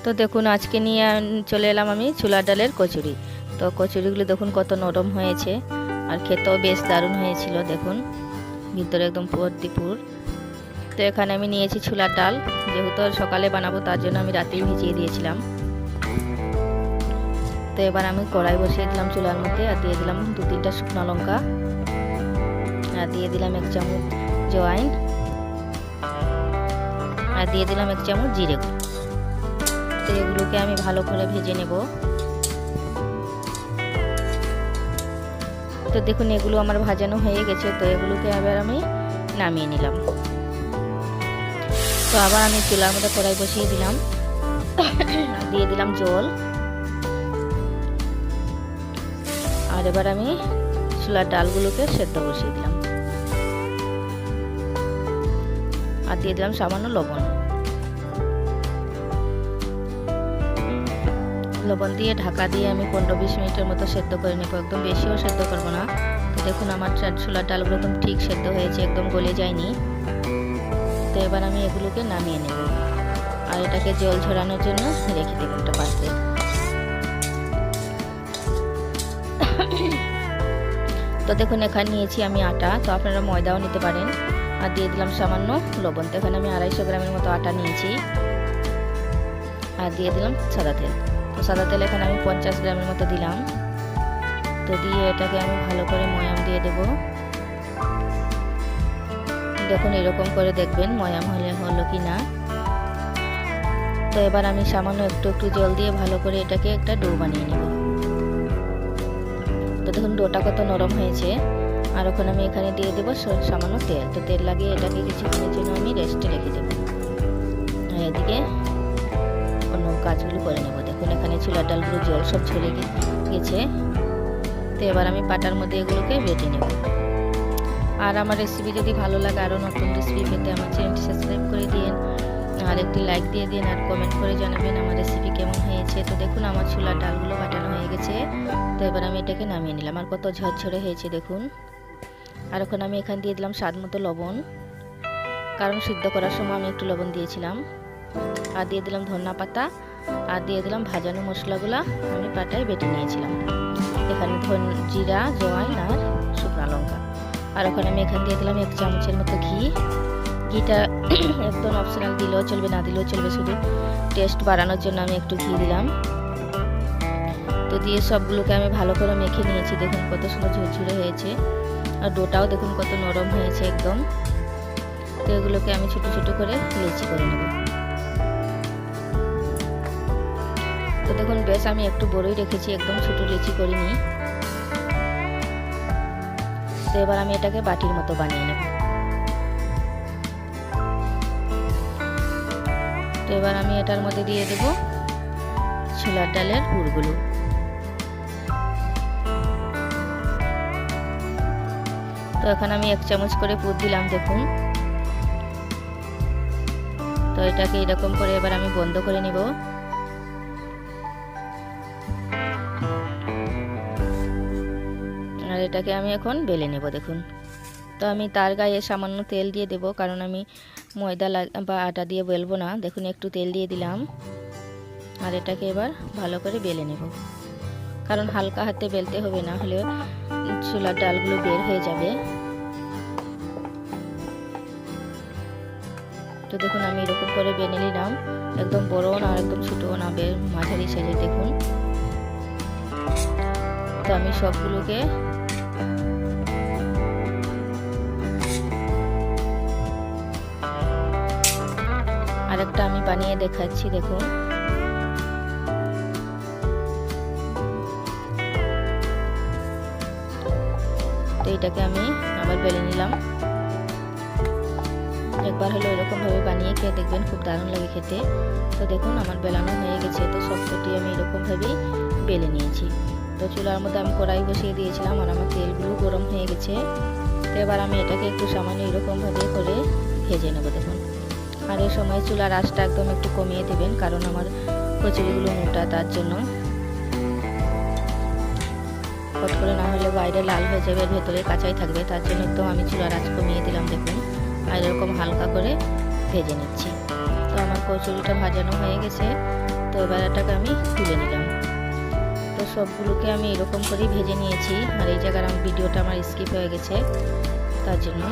তো দেখুন আজকে নিয়ে চলে এলাম আমি ছোলার ডালের কচুরি। তো কচুরিগুলো দেখুন কত নরম হয়েছে আর খেতেও বেশ দারুণ হয়েছিল। দেখুন ভিতরে একদম ভর্তিপুর। তো এখানে আমি নিয়েছি ছোলার ডাল, যেহেতু সকালে বানাবো তার জন্য আমি রাতেই ভিজিয়ে দিয়েছিলাম। তো এবার আমি কড়াই বসিয়ে দিলাম চুলার মধ্যে, আর দিয়ে দিলাম 2-3টা শুকনো লঙ্কা, আর দিয়ে দিলাম 1 চামচ জোয়াইন, আর দিয়ে দিলাম 1 চামচ জিরে গুঁড়ো। তো এগুলোকে আমি ভালো করে ভেজে নেব। তো দেখুন এগুলো আমার ভাজানো হয়ে গেছে। তো এগুলোকে আবার আমি নামিয়ে নিলাম। তো আবার আমি চুলার মধ্যে কড়াই বসিয়ে দিলাম, দিয়ে দিলাম জল, আর এবার আমি ছোলার ডালগুলোকে সেদ্ধ বসিয়ে দিলাম, আর দিয়ে দিলাম সামান্য লবণ। লবণ দিয়ে ঢাকা দিয়ে আমি 15-20 মিনিটের মতো সেদ্ধ করে নেব, একদম বেশিও সেদ্ধ করবো না। তো দেখুন আমার ছোলার ডালগুলো একদম ঠিক সেদ্ধ হয়েছে, একদম গলে যায়নি। তো এবার আমি এগুলোকে নামিয়ে নেব, আর এটাকে জল ঝরানোর জন্য রেখে দেবো একটা পাত্রে। তো দেখুন এখানে নিয়েছি আমি আটা, তো আপনারা ময়দাও নিতে পারেন। আর দিয়ে দিলাম সামান্য লবণ। তো এখানে আমি 250 গ্রামের মতো আটা নিয়েছি, আর দিয়ে দিলাম সাদা তেল। তো সাদা তেল এখানে আমি 50 গ্রামের মতো দিলাম। তো দিয়ে এটাকে আমি ভালো করে ময়াম দিয়ে দেব। দেখুন এরকম করে দেখবেন ময়াম হলো কি না। তো এবার আমি সামান্য একটু জল দিয়ে ভালো করে এটাকে একটা ডো বানিয়ে নেব। তো দেখুন ডোটা কত নরম হয়েছে। আর ওখানে আমি এখানে দিয়ে দেবো সামান্য তেল। তো তেল লাগিয়ে এটাকে কিছুক্ষণের জন্য আমি রেস্টে রেখে দেবো, আর এদিকে অন্য কাজগুলো করে নেব। দেখুন এখানে ছোলার ডালগুলো জল সব ঝরে গেছে। তো এবার আমি পাটার মধ্যে এগুলোকে বেটে নেব। আর আমার রেসিপি যদি ভালো লাগে, আরও নতুন রেসিপি পেতে আমার চ্যানেলটি সাবস্ক্রাইব করে দিন, আর একটি লাইক দিয়ে দিন, আর কমেন্ট করে জানাবেন আমার রেসিপি কেমন হয়েছে। তো দেখুন আমার ছোলার ডালগুলো বাটানো হয়ে গেছে। তো এবার আমি এটাকে নামিয়ে নিলাম, আর কত ঝরঝরে হয়েছে দেখুন। আর ওখানে আমি এখানে দিয়ে দিলাম স্বাদ মতো লবণ, কারণ সিদ্ধ করার সময় আমি একটু লবণ দিয়েছিলাম। আর দিয়ে দিলাম ধনিয়া পাতা, আর দিয়ে দিলাম ভাজানো মশলাগুলো আমি পাটায় বেটে নিয়েছিলাম। এখানে জিরা, জোয়াইন আর শুকনো লঙ্কা। আর ওখানে আমি এখানে দিয়ে দিলাম 1 চামচের মতো ঘি। ঘিটা একদম অপশনাল, দিলেও চলবে না দিলেও চলবে, শুধু টেস্ট বাড়ানোর জন্য আমি একটু ঘি দিলাম। তো দিয়ে সবগুলোকে আমি ভালো করে মেখে নিয়েছি। দেখুন কত সুন্দর ঝুরঝুরে হয়েছে, আর ডোটাও দেখুন কত নরম হয়েছে একদম। তো এগুলোকে আমি ছোট ছোট করে লেচি করে নেব। তো দেখুন বেশ আমি একটু বড়ই রেখেছি, একদম ছোট লেচি করিনি। তো এবার আমি এটাকে বাটির মতো বানিয়ে নেব। তো এবার আমি এটার মধ্যে দিয়ে দেব ছোলার ডালের পুরগুলো। তো এখানে আমি 1 চামচ করে পুর দিলাম দেখুন। তো এটাকে এরকম করে এবার আমি বন্ধ করে নিব। আর এটাকে আমি এখন বেলে নেব দেখুন। তো আমি তার গায়ে সামান্য তেল দিয়ে দেব, কারণ আমি ময়দা বা আটা দিয়ে বেলবো না। দেখুন একটু তেল দিয়ে দিলাম, আর এটাকে এবার ভালো করে বেলে নেব, কারণ হালকা হাতে বেলতে হবে, না হলে ছোলার ডালগুলো বের হয়ে যাবে। তো দেখুন আমি এরকম করে বেলে নিলাম, একদম বড় না আর একদম ছোট না, মাঝারি সাইজে দেখুন। তো আমি সবগুলোকে আরেকটা আমি বানিয়ে দেখাচ্ছি দেখুন। তো এটাকে আমি আবার বেলে নিলাম। একবার হলো এরকম ভাবে বানিয়ে খেয়ে দেখবেন, খুব দারুণ লাগে খেতে। তো দেখুন আমার বেলানো হয়ে গেছে। তো সবকটি আমি এরকম ভাবেই বেলে নিয়েছি। তো চুলার মধ্যে আমি কড়াই বসিয়ে দিয়েছিলাম, আর আমার তেলগুলো গরম হয়ে গেছে। তো এবার আমি এটাকে একটু সামান্য এরকম ভাবে করে ভেজে নেব দেখুন। আর এই সময় চুলার আঁচটা একদম একটু কমিয়ে দেবেন, কারণ আমার কচুরিগুলো মোটা, তার জন্য। হট করে না হলে বাইরে লাল হয়ে যাবে, ভেতরে কাঁচাই থাকবে, তার জন্য একদম আমি চুলার আঁচ কমিয়ে দিলাম দেখুন। আর এরকম হালকা করে ভেজে নিচ্ছি। তো আমার কচুরিটা ভাজানো হয়ে গেছে। তো এবার এটাকে আমি তুলে নিলাম। তো সবগুলোকে আমি এরকম করেই ভেজে নিয়েছি। আর এই জায়গার আমার ভিডিওটা আমার স্কিপ হয়ে গেছে, তার জন্য